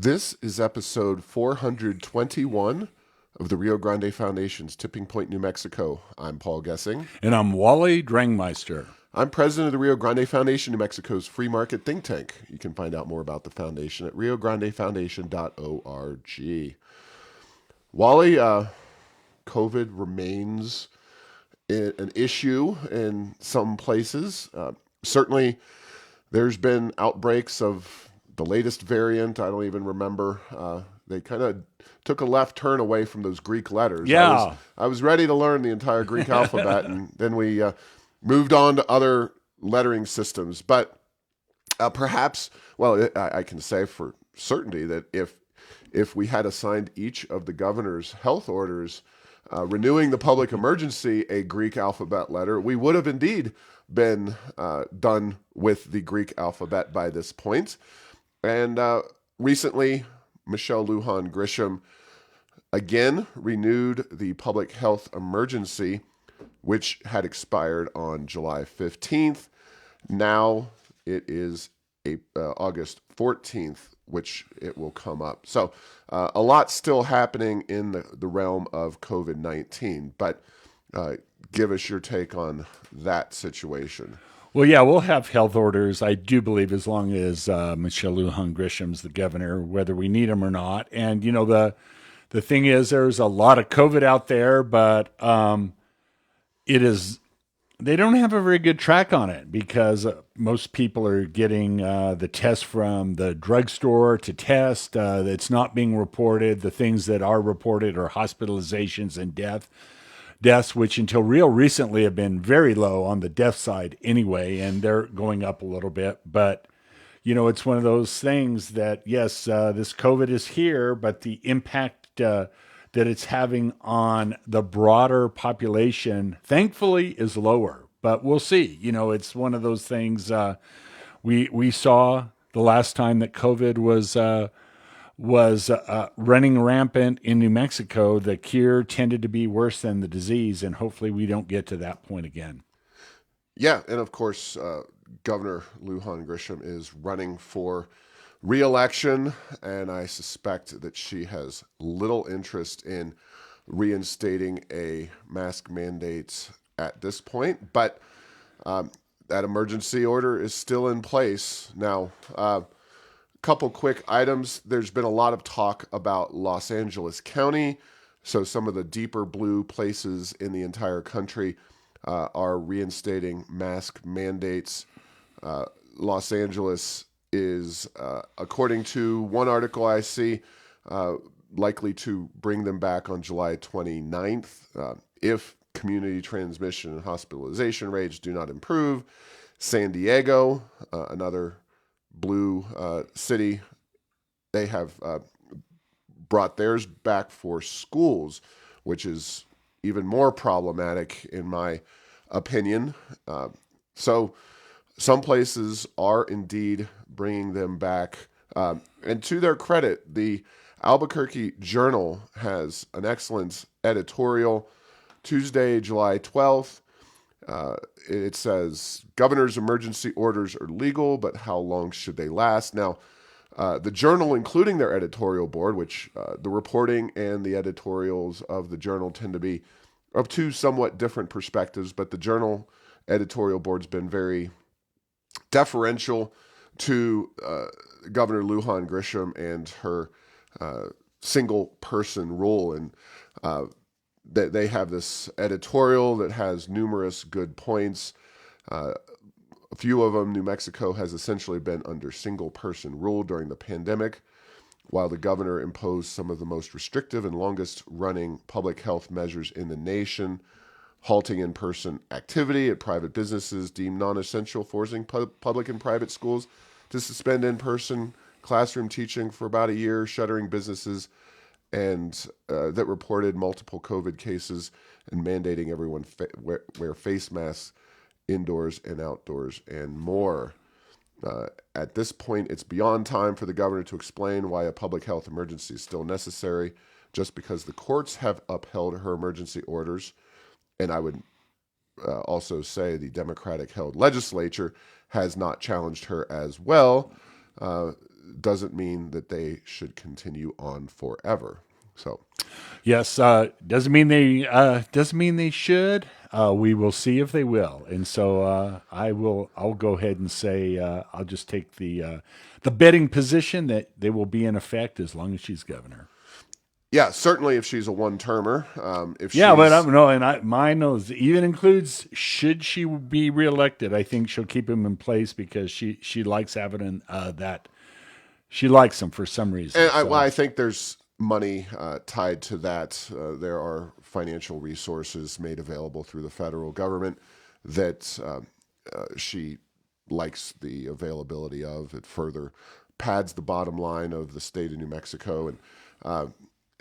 This is episode 421 of the Rio Grande Foundation's Tipping Point, New Mexico. I'm Paul Gessing. And I'm Wally Drangmeister. I'm president of the Rio Grande Foundation, New Mexico's free market think tank. You can find out more about the foundation at riograndefoundation.org. Wally, COVID remains an issue in some places. Certainly, there's been outbreaks of the latest variant. I don't even remember. They kind of took a left turn away from those Greek letters. Yeah. I was ready to learn the entire Greek alphabet, and then we moved on to other lettering systems. But perhaps, well, I can say for certainty that if we had assigned each of the governor's health orders renewing the public emergency a Greek alphabet letter, we would have indeed been done with the Greek alphabet by this point. And recently, Michelle Lujan Grisham again renewed the public health emergency, which had expired on July 15th. Now it is August 14th, which it will come up. So a lot still happening in the realm of COVID-19, but give us your take on that situation. Well, yeah, we'll have health orders, I do believe, as long as Michelle Lujan Grisham's the governor, whether we need them or not. And, you know, the thing is, there's a lot of COVID out there, but they don't have a very good track on it because most people are getting the test from the drugstore to test. It's not being reported. The things that are reported are hospitalizations and deaths, which until real recently have been very low on the death side anyway, and they're going up a little bit. But, you know, it's one of those things that, yes, this COVID is here, but the impact that it's having on the broader population, thankfully, is lower. But we'll see. You know, it's one of those things we saw the last time that COVID was running rampant in New Mexico. The cure tended to be worse than the disease, and hopefully we don't get to that point again. Yeah, and of course, Governor Lujan Grisham is running for re-election, and I suspect that she has little interest in reinstating a mask mandate at this point, but that emergency order is still in place. Now, couple quick items. There's been a lot of talk about Los Angeles County. So some of the deeper blue places in the entire country are reinstating mask mandates. Los Angeles is, according to one article I see, likely to bring them back on July 29th if community transmission and hospitalization rates do not improve. San Diego, another blue city, they have brought theirs back for schools, which is even more problematic in my opinion. So some places are indeed bringing them back. And to their credit, the Albuquerque Journal has an excellent editorial Tuesday, July 12th. It says, governor's emergency orders are legal, but how long should they last? Now, the Journal, including their editorial board, which the reporting and the editorials of the Journal tend to be of two somewhat different perspectives, but the Journal editorial board's been very deferential to Governor Lujan Grisham and her single-person rule, and they have this editorial that has numerous good points. A few of them, New Mexico has essentially been under single-person rule during the pandemic, while the governor imposed some of the most restrictive and longest-running public health measures in the nation, halting in-person activity at private businesses deemed non-essential, forcing public and private schools to suspend in-person classroom teaching for about a year, shuttering businesses and that reported multiple COVID cases, and mandating everyone wear face masks indoors and outdoors and more. At this point, it's beyond time for the governor to explain why a public health emergency is still necessary, just because the courts have upheld her emergency orders. And I would also say the Democratic-held legislature has not challenged her as well. doesn't mean that they should continue on forever. So, Yes, doesn't mean they should. We will see if they will, and so I'll go ahead and say I'll just take the betting position that they will be in effect as long as she's governor. yeah, certainly if she's a one-termer, if Yeah, but she's mine knows even includes should she be reelected. I think she'll keep him in place because she likes having that. She likes him for some reason. and So. well, I think there's money tied to that. There are financial resources made available through the federal government that she likes the availability of. It further pads the bottom line of the state of New Mexico, and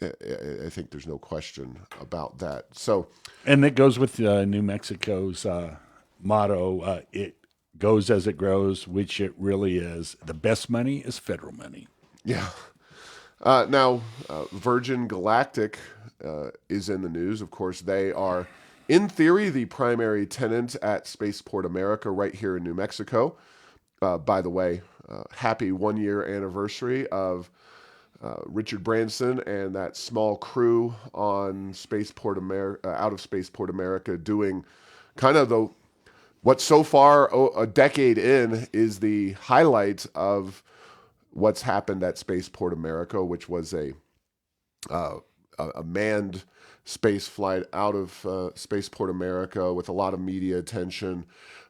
I think there's no question about that. So, And that goes with New Mexico's motto: "It goes as it grows," which it really is. The best money is federal money. yeah. Now, Virgin Galactic is in the news. Of course, they are, in theory, the primary tenant at Spaceport America right here in New Mexico. By the way, happy 1 year anniversary of Richard Branson and that small crew on Spaceport America, out of Spaceport America, doing kind of what so far a decade in is the highlight of what's happened at Spaceport America, which was a manned space flight out of Spaceport America with a lot of media attention.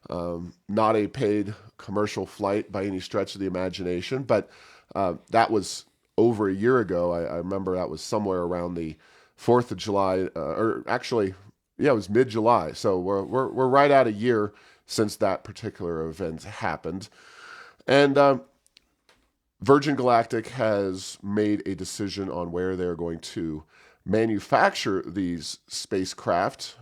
Not a paid commercial flight by any stretch of the imagination, but that was over a year ago. I remember that was somewhere around the 4th of July, or actually, yeah, it was mid-July. So we're right at a year since that particular event happened. And Virgin Galactic has made a decision on where they're going to manufacture these spacecraft.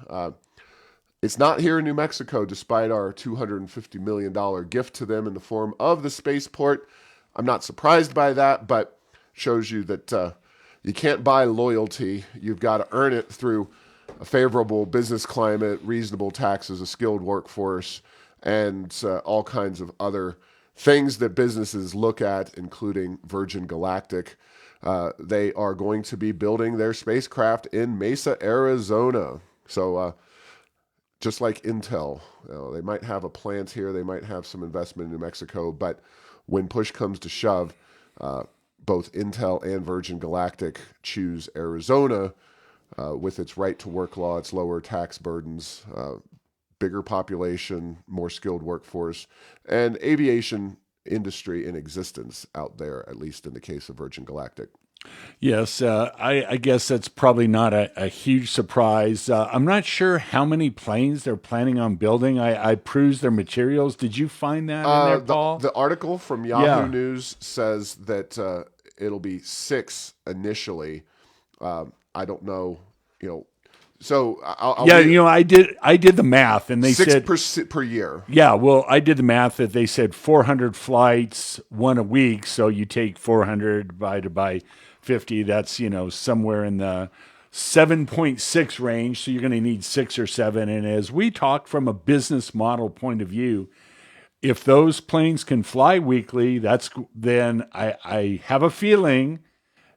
It's not here in New Mexico, despite our $250 million gift to them in the form of the spaceport. I'm not surprised by that, but shows you that you can't buy loyalty. You've got to earn it through a favorable business climate, reasonable taxes, a skilled workforce, and all kinds of other things that businesses look at, including Virgin Galactic. They are going to be building their spacecraft in Mesa, Arizona. So just like Intel, they might have a plant here, they might have some investment in New Mexico, but when push comes to shove, both Intel and Virgin Galactic choose Arizona with its right to work law, its lower tax burdens, bigger population, more skilled workforce, and aviation industry in existence out there, at least in the case of Virgin Galactic. Yes, I guess that's probably not a huge surprise. I'm not sure how many planes they're planning on building. I perused their materials. Did you find that in there, Paul? The article from Yahoo News says that it'll be 6 initially. I don't know, So I did the math, and they 6 said per year. Yeah, well, I did the math that they said 400 flights, one a week. So you take 400 divided by 50. That's somewhere in the 7.6 range. So you're going to need 6 or 7. And as we talk from a business model point of view, if those planes can fly weekly, then I have a feeling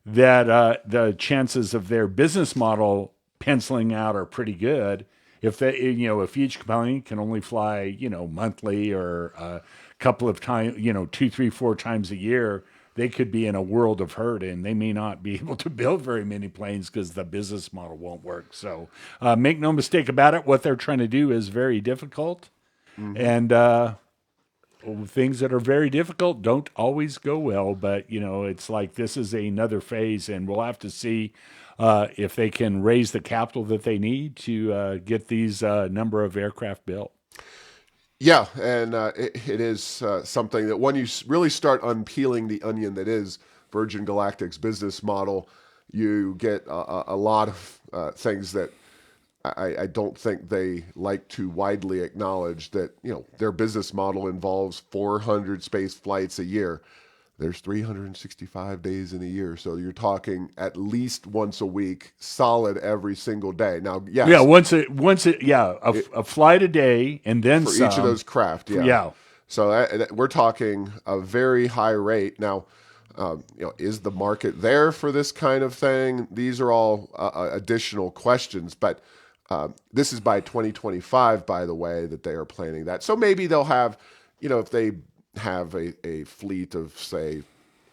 that the chances of their business model penciling out are pretty good. If if each plane can only fly, monthly or a couple of times, 2, 3, 4 times a year, they could be in a world of hurt, and they may not be able to build very many planes because the business model won't work. So make no mistake about it, what they're trying to do is very difficult, and things that are very difficult don't always go well. But it's like this is another phase, and we'll have to see if they can raise the capital that they need to get these number of aircraft built. Yeah, and it is something that when you really start unpeeling the onion that is Virgin Galactic's business model, you get a lot of things that I don't think they like to widely acknowledge, that their business model involves 400 space flights a year. There's 365 days in a year, so you're talking at least once a week, solid every single day. Now, yes, a flight a day, and then for some. each of those craft. Yeah. So we're talking a very high rate. Now, Is the market there for this kind of thing? These are all additional questions, but this is by 2025, by the way, that they are planning that. So maybe they'll have, if they have a fleet of, say,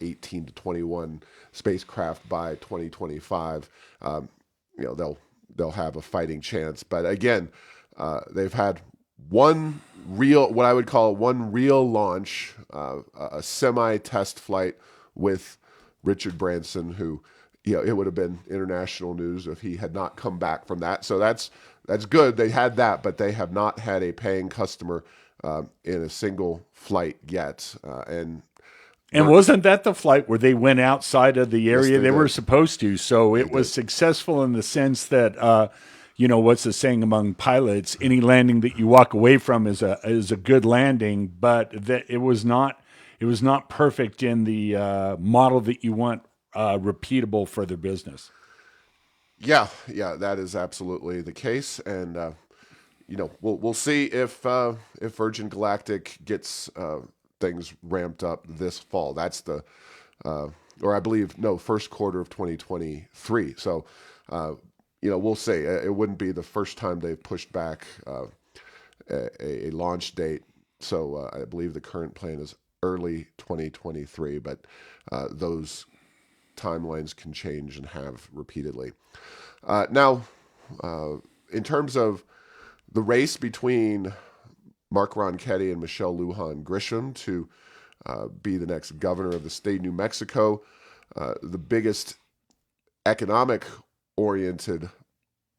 18 to 21 spacecraft by 2025, they'll have a fighting chance. But again, they've had what I would call one real launch, a semi-test flight with Richard Branson, who, it would have been international news if he had not come back from that. So that's good. They had that, but they have not had a paying customer in a single flight yet. And wasn't that the flight where they went outside of the area Yes, they did. were supposed to? So it was successful in the sense that, what's the saying among pilots? Any landing that you walk away from is a good landing, but that it was not perfect in the model that you want repeatable for their business. Yeah, that is absolutely the case. And we'll see if Virgin Galactic gets things ramped up this fall. That's or I believe, no, first quarter of 2023. So, we'll see. It wouldn't be the first time they've pushed back a launch date. So I believe the current plan is early 2023, but those timelines can change and have repeatedly. Now, in terms of the race between Mark Ronchetti and Michelle Lujan Grisham to be the next governor of the state of New Mexico, the biggest economic-oriented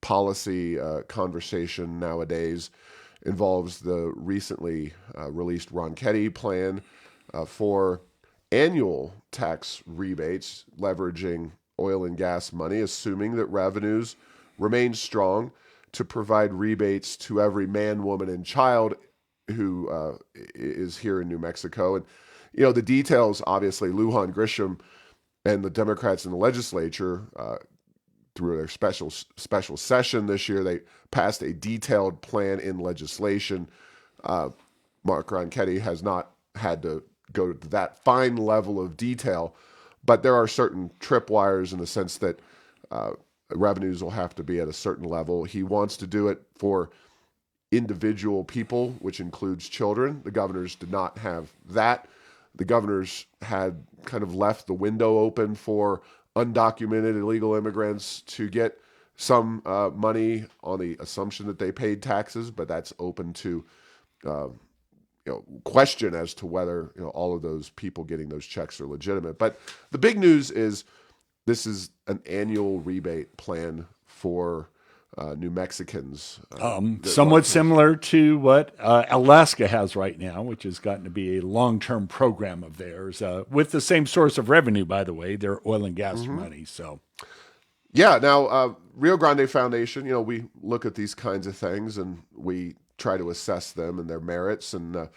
policy conversation nowadays involves the recently released Ronchetti plan for annual tax rebates, leveraging oil and gas money, assuming that revenues remain strong, to provide rebates to every man, woman, and child who is here in New Mexico. And, the details, obviously, Lujan Grisham and the Democrats in the legislature, through their special session this year, they passed a detailed plan in legislation. Mark Ronchetti has not had to go to that fine level of detail, but there are certain tripwires in the sense that revenues will have to be at a certain level. He wants to do it for individual people, which includes children. The governors did not have that. The governors had kind of left the window open for undocumented illegal immigrants to get some money on the assumption that they paid taxes, but that's open to question as to whether all of those people getting those checks are legitimate. But the big news is this is an annual rebate plan for New Mexicans. Somewhat similar to what Alaska has right now, which has gotten to be a long-term program of theirs, with the same source of revenue, by the way, their oil and gas money. So, yeah. Now, Rio Grande Foundation, we look at these kinds of things and we try to assess them and their merits. And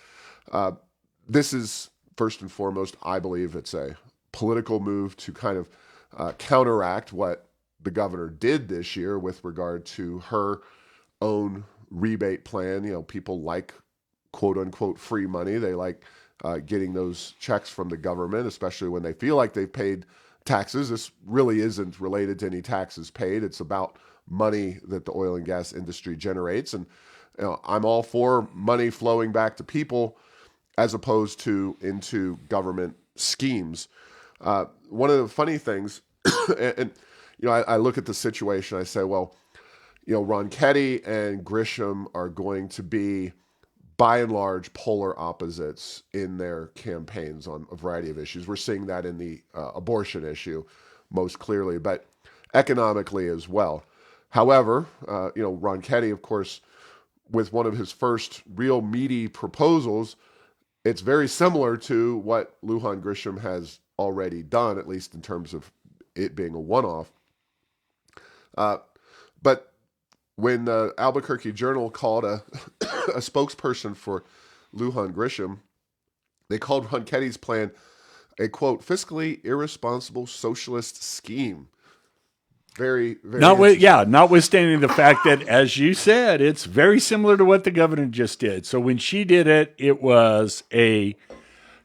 this is, first and foremost, I believe it's a political move to kind of counteract what the governor did this year with regard to her own rebate plan. People like quote unquote free money. They like getting those checks from the government, especially when they feel like they've paid taxes. This really isn't related to any taxes paid. It's about money that the oil and gas industry generates. And I'm all for money flowing back to people as opposed to into government schemes. One of the funny things, and I look at the situation, I say, well, Ronchetti and Grisham are going to be, by and large, polar opposites in their campaigns on a variety of issues. We're seeing that in the abortion issue most clearly, but economically as well. However, Ronchetti, of course, with one of his first real meaty proposals, it's very similar to what Lujan Grisham has already done, at least in terms of it being a one-off. But when the Albuquerque Journal called a spokesperson for Lujan Grisham, they called Ronchetti's plan a, quote, fiscally irresponsible socialist scheme. Very, very notwithstanding the fact that, as you said, it's very similar to what the governor just did. So when she did it, it was a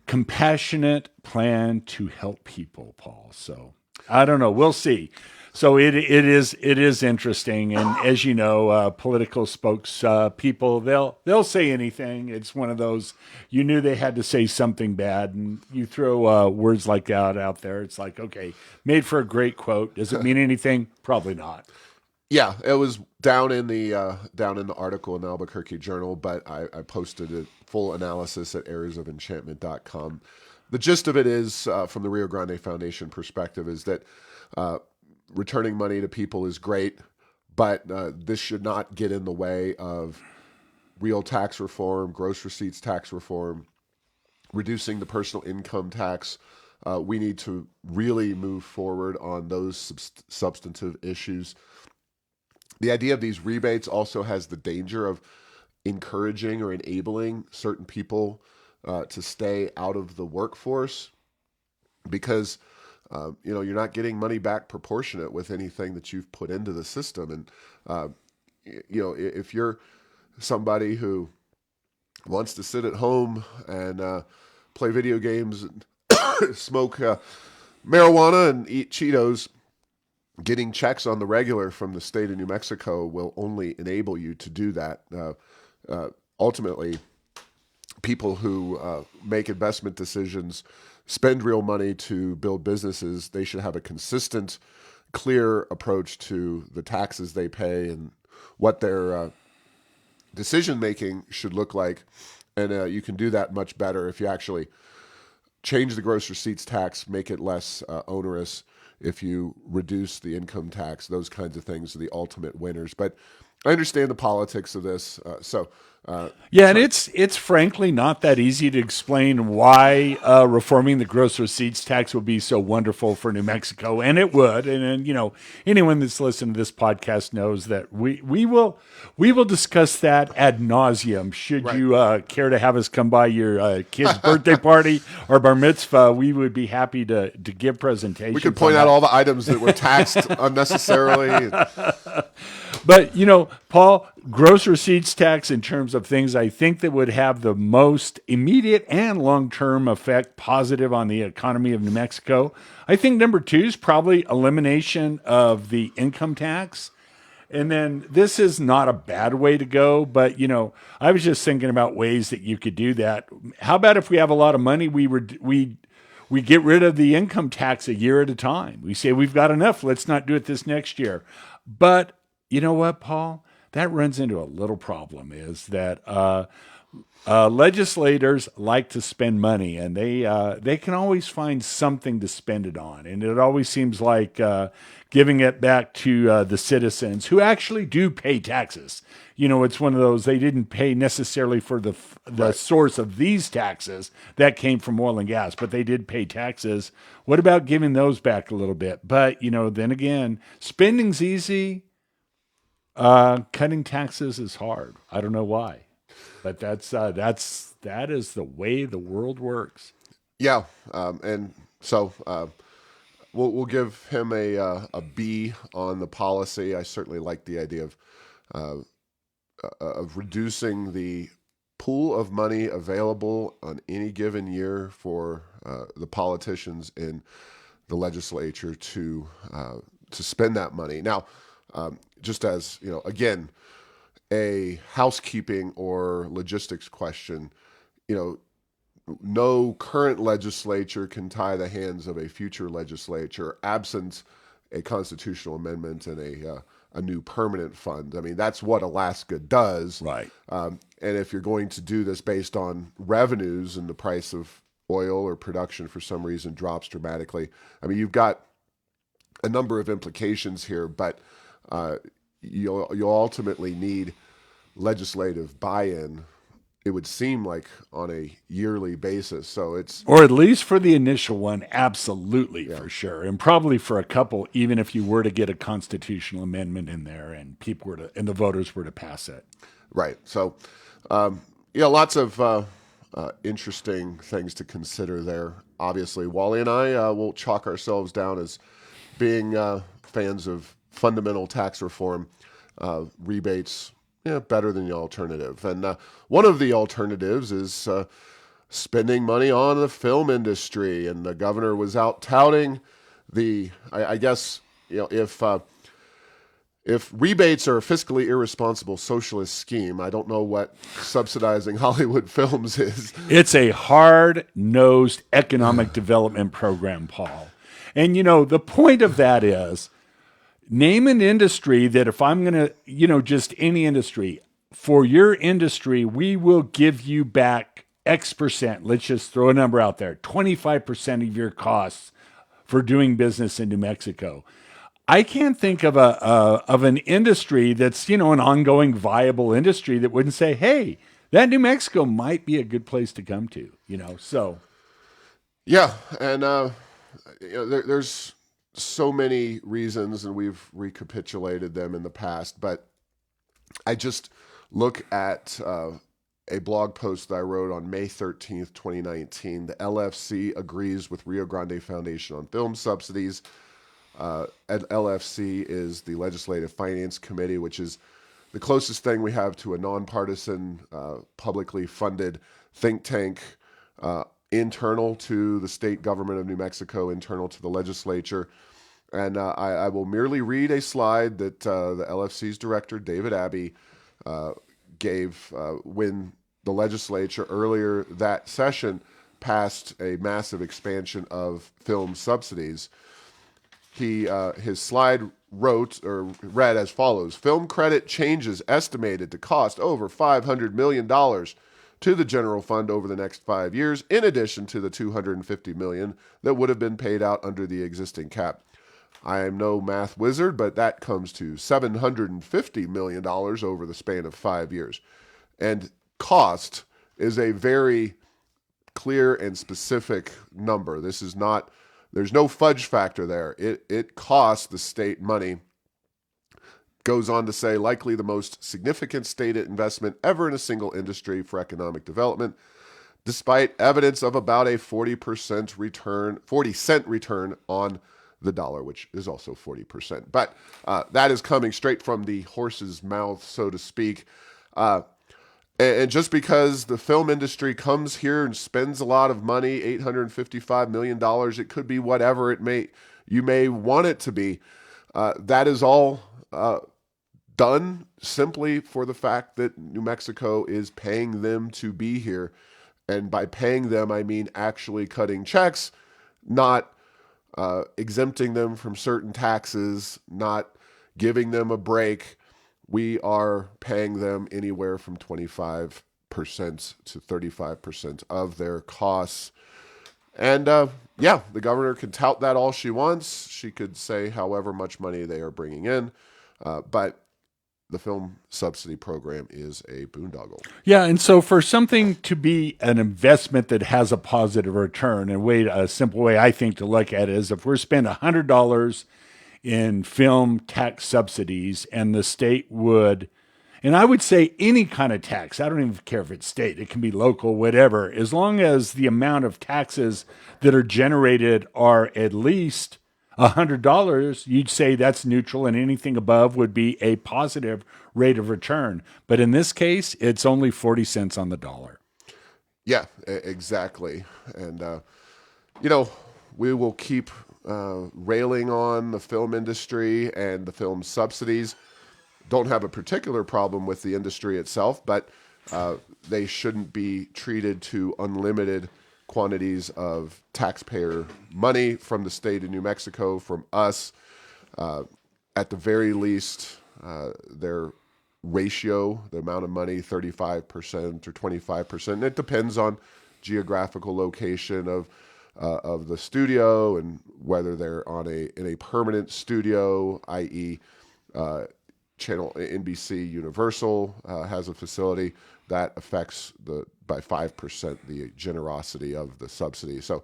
compassionate plan to help people, Paul. So I don't know. We'll see. So it is interesting, and as you know, political spokes people they'll say anything. It's one of those, you knew they had to say something bad, and you throw words like that out there. It's like, okay, made for a great quote. Does it mean anything? Probably not. Yeah, it was down in the article in the Albuquerque Journal, but I posted a full analysis at areasoфenchantment.com. The gist of it is, from the Rio Grande Foundation perspective, is that returning money to people is great, but this should not get in the way of real tax reform, gross receipts tax reform, reducing the personal income tax. We need to really move forward on those substantive issues. The idea of these rebates also has the danger of encouraging or enabling certain people to stay out of the workforce because you're not getting money back proportionate with anything that you've put into the system. And if you're somebody who wants to sit at home and play video games and smoke marijuana and eat Cheetos, getting checks on the regular from the state of New Mexico will only enable you to do that. Ultimately, people who make investment decisions, spend real money to build businesses, they should have a consistent, clear approach to the taxes they pay and what their decision making should look like. And you can do that much better if you actually change the gross receipts tax, make it less onerous. If you reduce the income tax, those kinds of things are the ultimate winners. But I understand the politics of this. Yeah, and it's frankly not that easy to explain why reforming the gross receipts tax would be so wonderful for New Mexico, and it would. And anyone that's listened to this podcast knows that we will discuss that ad nauseum. Should Right. you care to have us come by your kid's birthday party or bar mitzvah, we would be happy to give presentations. We could point out all the items that were taxed unnecessarily. But, Paul, gross receipts tax in terms of things I think that would have the most immediate and long-term effect positive on the economy of New Mexico. I think number 2 is probably elimination of the income tax. And then this is not a bad way to go, but, I was just thinking about ways that you could do that. How about if we have a lot of money, we get rid of the income tax a year at a time. We say we've got enough. Let's not do it this next year. But you know what, Paul? That runs into a little problem is that legislators like to spend money, and they can always find something to spend it on. And it always seems like giving it back to the citizens who actually do pay taxes. It's one of those, they didn't pay necessarily for the Right. source of these taxes that came from oil and gas, but they did pay taxes. What about giving those back a little bit? But, then again, spending's easy. Cutting taxes is hard. I don't know why, but that is the way the world works. Yeah, and so we'll give him a B on the policy. I certainly like the idea of reducing the pool of money available on any given year for the politicians in the legislature to spend that money. Now, just as again, a housekeeping or logistics question, no current legislature can tie the hands of a future legislature absent a constitutional amendment and a new permanent fund. I mean, that's what Alaska does. Right. And if you're going to do this based on revenues and the price of oil or production for some reason drops dramatically, I mean, you've got a number of implications here, but you'll ultimately need legislative buy-in, it would seem like, on a yearly basis. So or at least for the initial one, absolutely, for sure, and probably for a couple, even if you were to get a constitutional amendment in there and the voters were to pass it. right. So lots of interesting things to consider there. Obviously, Wally and I will chalk ourselves down as being fans of fundamental tax reform. Rebates, better than the alternative. And one of the alternatives is spending money on the film industry, and the governor was out touting I guess, if rebates are a fiscally irresponsible socialist scheme, I don't know what subsidizing Hollywood films is. It's a hard-nosed economic development program, Paul. And the point of that is name an industry that if I'm going to, just any industry, for your industry, we will give you back X percent. Let's just throw a number out there, 25% of your costs for doing business in New Mexico. I can't think of an industry that's, an ongoing viable industry that wouldn't say, hey, that New Mexico might be a good place to come to, so. Yeah, and there's so many reasons, and we've recapitulated them in the past, but I just look at a blog post that I wrote on May 13th, 2019. The LFC agrees with Rio Grande Foundation on film subsidies. LFC is the Legislative Finance Committee, which is the closest thing we have to a nonpartisan, publicly funded think tank, internal to the state government of New Mexico, internal to the legislature. And I will merely read a slide that the LFC's director, David Abbey, gave when the legislature earlier that session passed a massive expansion of film subsidies. His slide read as follows: film credit changes estimated to cost over $500 million to the general fund over the next 5 years, in addition to the $250 million that would have been paid out under the existing cap. I am no math wizard, but that comes to $750 million over the span of 5 years. And cost is a very clear and specific number. This is not, there's no fudge factor there. It costs the state money. Goes on to say, likely the most significant state investment ever in a single industry for economic development, despite evidence of about a 40 cent return on the dollar, which is also 40%. But that is coming straight from the horse's mouth, so to speak. And just because the film industry comes here and spends a lot of money, $855 million, it could be whatever you may want it to be. That is all done simply for the fact that New Mexico is paying them to be here. And by paying them, I mean actually cutting checks, not exempting them from certain taxes, not giving them a break. We are paying them anywhere from 25% to 35% of their costs. And yeah, the governor can tout that all she wants. She could say however much money they are bringing in. But the film subsidy program is a boondoggle. Yeah, and so for something to be an investment that has a positive return, and a simple way I think to look at it is if we're spending $100 in film tax subsidies and the state would, and I would say any kind of tax, I don't even care if it's state, it can be local, whatever, as long as the amount of taxes that are generated are at least $100, you'd say that's neutral, and anything above would be a positive rate of return. But in this case, it's only 40 cents on the dollar. Yeah, exactly. And, we will keep railing on the film industry and the film subsidies. Don't have a particular problem with the industry itself, but they shouldn't be treated to unlimited quantities of taxpayer money from the state of New Mexico, from us. At the very least, their ratio, the amount of money, 35% or 25%. And it depends on geographical location of the studio and whether they're in a permanent studio, i.e., channel NBC Universal has a facility that affects by 5% the generosity of the subsidy. So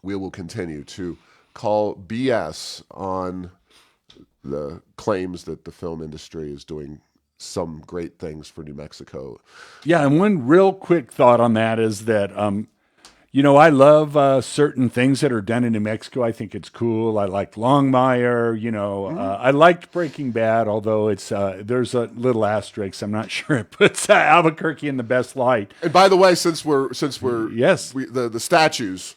we will continue to call BS on the claims that the film industry is doing some great things for New Mexico. Yeah, and one real quick thought on that is that I love certain things that are done in New Mexico. I think it's cool. I like Longmire. I liked Breaking Bad, although it's there's a little asterisk. I'm not sure it puts Albuquerque in the best light. And by the way, since Yes. the statues,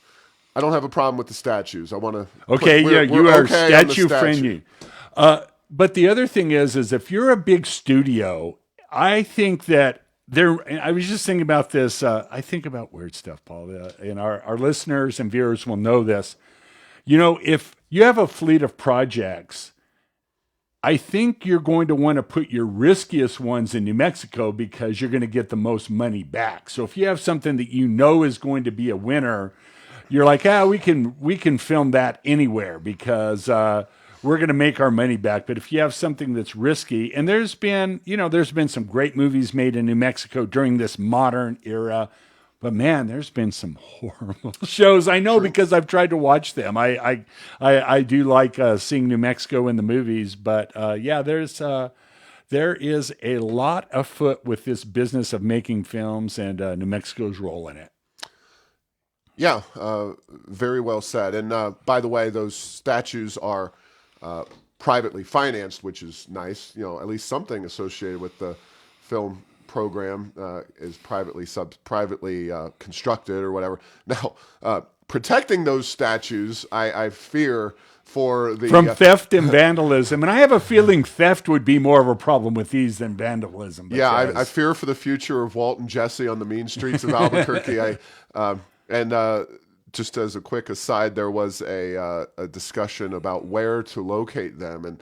I don't have a problem with the statues. I want to. Okay. We're, Yeah, we're you are okay on the statue friendly. But the other thing is if you're a big studio, I think that I was just thinking about this. I think about weird stuff, Paul, and our listeners and viewers will know this. If you have a fleet of projects, I think you're going to want to put your riskiest ones in New Mexico because you're going to get the most money back. So if you have something that is going to be a winner, you're like, we can film that anywhere because we're going to make our money back. But if you have something that's risky, and there's been some great movies made in New Mexico during this modern era, but man, there's been some horrible shows. I know because I've tried to watch them. I do like seeing New Mexico in the movies, but yeah, there is a lot afoot with this business of making films, and New Mexico's role in it. Yeah, very well said. And by the way, those statues are privately financed, which is nice. At least something associated with the film program is privately constructed or whatever. Now, protecting those statues, I fear for the from theft and vandalism, and I have a feeling theft would be more of a problem with these than vandalism. Yeah, I fear for the future of Walt and Jesse on the mean streets of Albuquerque. Just as a quick aside, there was a discussion about where to locate them, and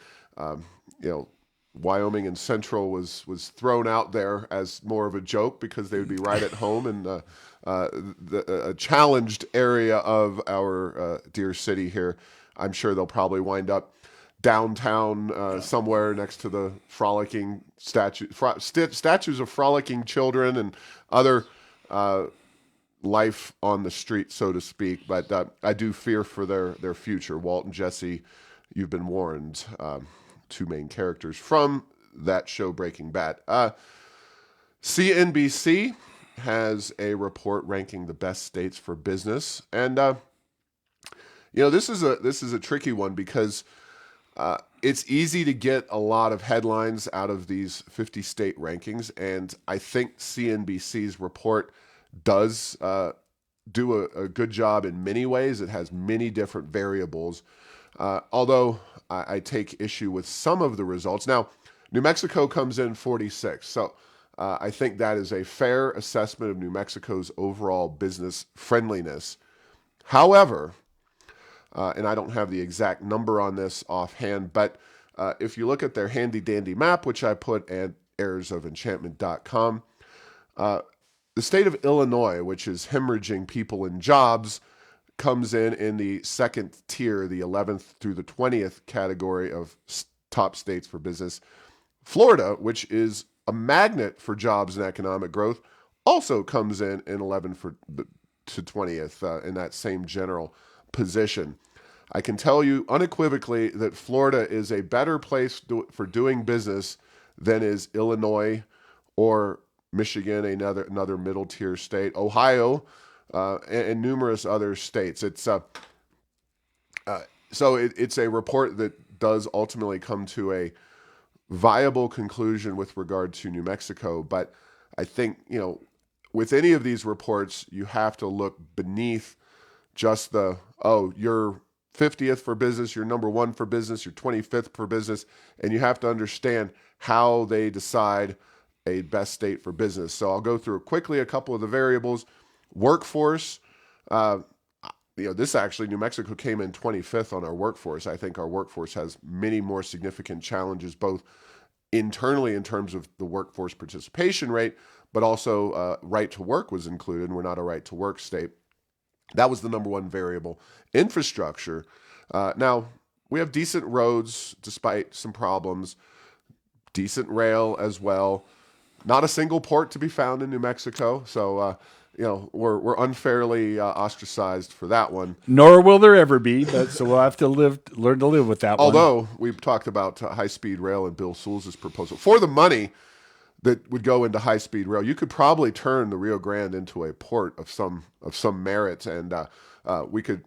Wyoming and Central was thrown out there as more of a joke because they would be right at home in a challenged area of our dear city here. I'm sure they'll probably wind up downtown somewhere next to the frolicking statues of frolicking children and other life on the street, so to speak. But I do fear for their future. Walt and Jesse, you've been warned. Two main characters from that show, Breaking Bad. CNBC has a report ranking the best states for business, and this is a tricky one because it's easy to get a lot of headlines out of these 50 state rankings, and I think CNBC's report does do a good job in many ways. It has many different variables, although I take issue with some of the results. Now, New Mexico comes in 46, so I think that is a fair assessment of New Mexico's overall business friendliness. However, and I don't have the exact number on this offhand, but if you look at their handy-dandy map, which I put at airsofenchantment.com, the state of Illinois, which is hemorrhaging people and jobs, comes in the second tier, the 11th through the 20th category of top states for business. Florida, which is a magnet for jobs and economic growth, also comes in 11th to 20th in that same general position. I can tell you unequivocally that Florida is a better place for doing business than is Illinois or Michigan, another middle tier state, Ohio, and numerous other states. It's it's a report that does ultimately come to a viable conclusion with regard to New Mexico. But I think with any of these reports, you have to look beneath just you're 50th for business, you're number 1 for business, you're 25th for business, and you have to understand how they decide a best state for business. So I'll go through quickly a couple of the variables. Workforce, this actually, New Mexico came in 25th on our workforce. I think our workforce has many more significant challenges, both internally in terms of the workforce participation rate, but also right to work was included. We're not a right to work state. That was the number 1 variable. Infrastructure. Now, we have decent roads despite some problems, decent rail as well. Not a single port to be found in New Mexico, so we're unfairly ostracized for that one. Nor will there ever be, so we'll have to learn to live with that one. Although we've talked about high-speed rail and Bill Sewell's proposal. For the money, that would go into high-speed rail. You could probably turn the Rio Grande into a port of some merit, and we could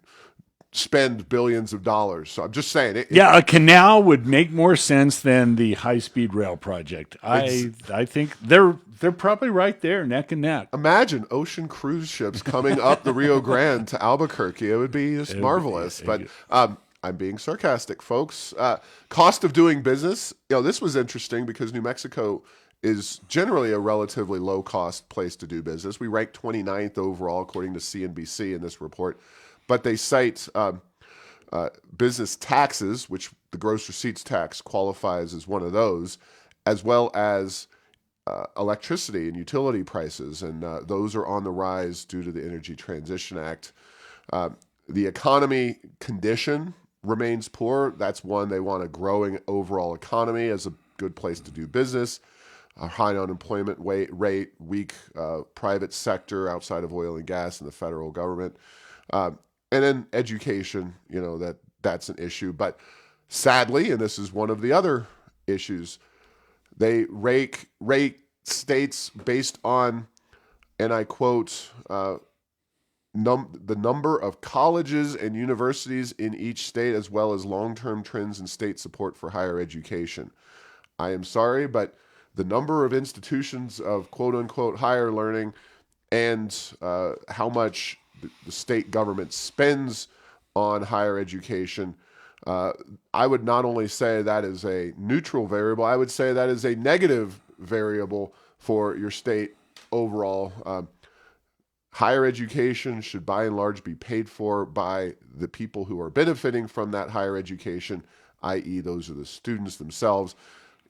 spend billions of dollars. So I'm just saying, yeah, a canal would make more sense than the high-speed rail project. I think they're probably right there, neck and neck. imagine ocean cruise ships coming up the Rio Grande to Albuquerque. It would be just marvelous. But I'm being sarcastic, folks. Cost of doing business. This was interesting because New Mexico is generally a relatively low-cost place to do business. We rank 29th overall, according to CNBC in this report. But they cite business taxes, which the gross receipts tax qualifies as one of those, as well as electricity and utility prices. And those are on the rise due to the Energy Transition Act. The economy condition remains poor. That's one. They want a growing overall economy as a good place to do business. A high unemployment rate, weak private sector outside of oil and gas and the federal government. And then education, that's an issue. But sadly, and this is one of the other issues, they rate states based on, and I quote, the number of colleges and universities in each state, as well as long-term trends in state support for higher education. I am sorry, but the number of institutions of quote-unquote higher learning and how much the state government spends on higher education, I would not only say that is a neutral variable, I would say that is a negative variable for your state overall. Higher education should by and large be paid for by the people who are benefiting from that higher education, i.e. those are the students themselves.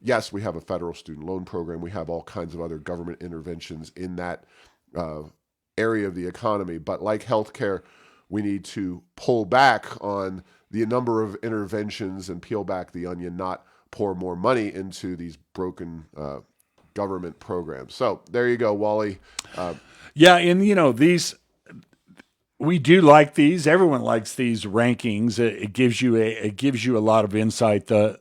Yes, we have a federal student loan program. We have all kinds of other government interventions in that area of the economy. But like healthcare, we need to pull back on the number of interventions and peel back the onion, not pour more money into these broken government programs. So there you go, Wally. Yeah, and these, we do like these. Everyone likes these rankings. It gives you a lot of insight. The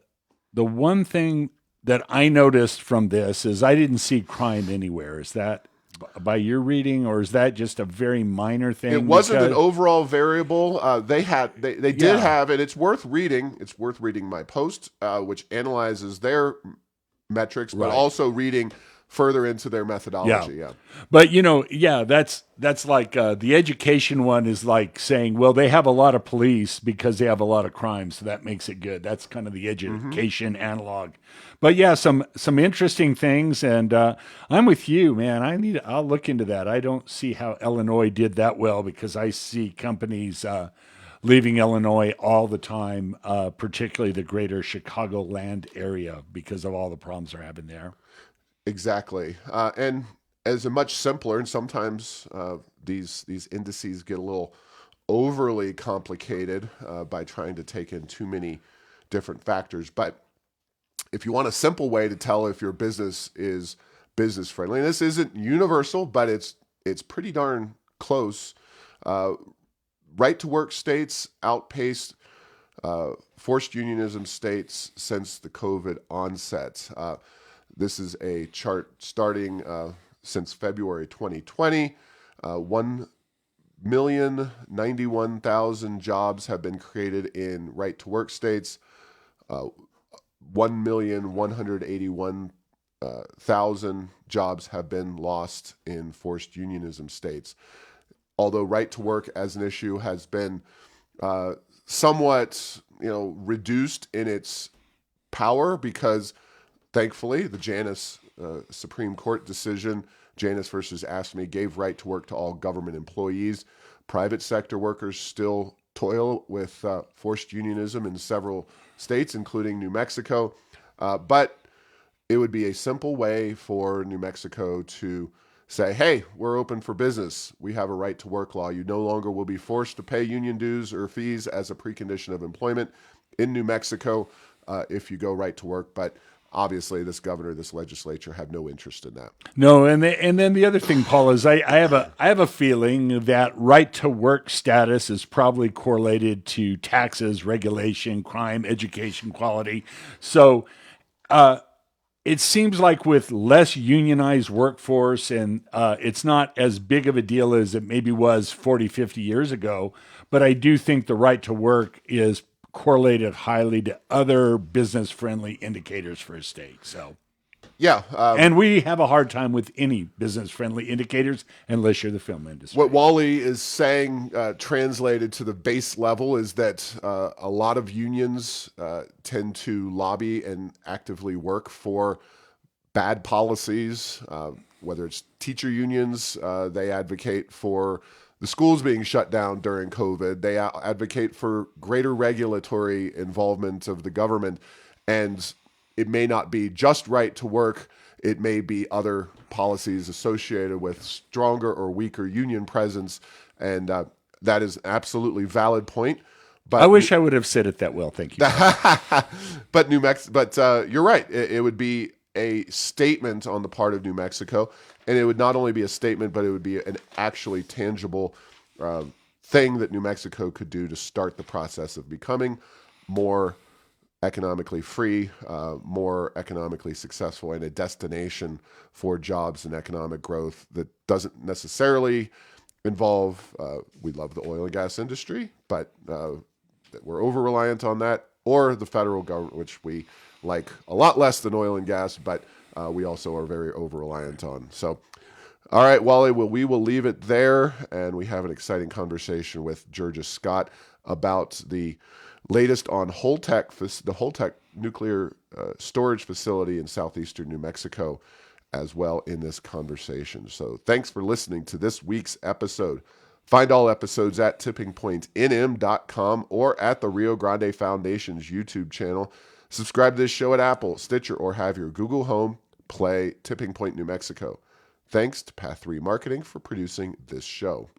one thing that I noticed from this is I didn't see crime anywhere. Is that by your reading, or is that just a very minor thing? It wasn't an overall variable. They did have, and it's worth reading. It's worth reading my post, which analyzes their metrics, but also reading further into their methodology. Yeah. But that's like the education one is like saying, well, they have a lot of police because they have a lot of crime, so that makes it good. That's kind of the education analog. But yeah, some interesting things, and I'm with you, man. I'll look into that. I don't see how Illinois did that well because I see companies leaving Illinois all the time, particularly the greater Chicagoland area, because of all the problems they're having there. Exactly. And as a much simpler, and sometimes these indices get a little overly complicated by trying to take in too many different factors. But if you want a simple way to tell if your business is business friendly, and this isn't universal, but it's pretty darn close. Right to work states outpaced forced unionism states since the COVID onset. This is a chart starting since February 2020. 1,091,000 jobs have been created in right-to-work states. 1,181,000 jobs have been lost in forced unionism states. Although right-to-work as an issue has been somewhat, reduced in its power because thankfully, the Janus Supreme Court decision, Janus versus AFSCME, gave right to work to all government employees. Private sector workers still toil with forced unionism in several states, including New Mexico. But it would be a simple way for New Mexico to say, hey, we're open for business. We have a right to work law. You no longer will be forced to pay union dues or fees as a precondition of employment in New Mexico if you go right to work. But obviously, this governor, this legislature had no interest in that. No, and then the other thing, Paul, is I have a feeling that right to work status is probably correlated to taxes, regulation, crime, education, quality. So it seems like with less unionized workforce, and it's not as big of a deal as it maybe was 40, 50 years ago, but I do think the right to work is correlated highly to other business friendly indicators for a state. So, Yeah. and we have a hard time with any business friendly indicators unless you're the film industry. What Wally is saying, translated to the base level, is that a lot of unions tend to lobby and actively work for bad policies, whether it's teacher unions, they advocate for the schools being shut down during COVID. They advocate for greater regulatory involvement of the government. And it may not be just right to work. It may be other policies associated with stronger or weaker union presence. And that is an absolutely valid point. But I wish I would have said it that well. Thank you. but you're right. It would be a statement on the part of New Mexico, and it would not only be a statement, but it would be an actually tangible thing that New Mexico could do to start the process of becoming more economically free, more economically successful, and a destination for jobs and economic growth that doesn't necessarily involve, we love the oil and gas industry, but that we're over-reliant on that, or the federal government, which we like a lot less than oil and gas, but we also are very over-reliant on. So, all right, Wally, well, we will leave it there, and we have an exciting conversation with Georgia Scott about the latest on Holtec, the Holtec nuclear storage facility in southeastern New Mexico, as well in this conversation. So thanks for listening to this week's episode. Find all episodes at tippingpointnm.com or at the Rio Grande Foundation's YouTube channel. Subscribe to this show at Apple, Stitcher, or have your Google Home play Tipping Point New Mexico. Thanks to Path 3 Marketing for producing this show.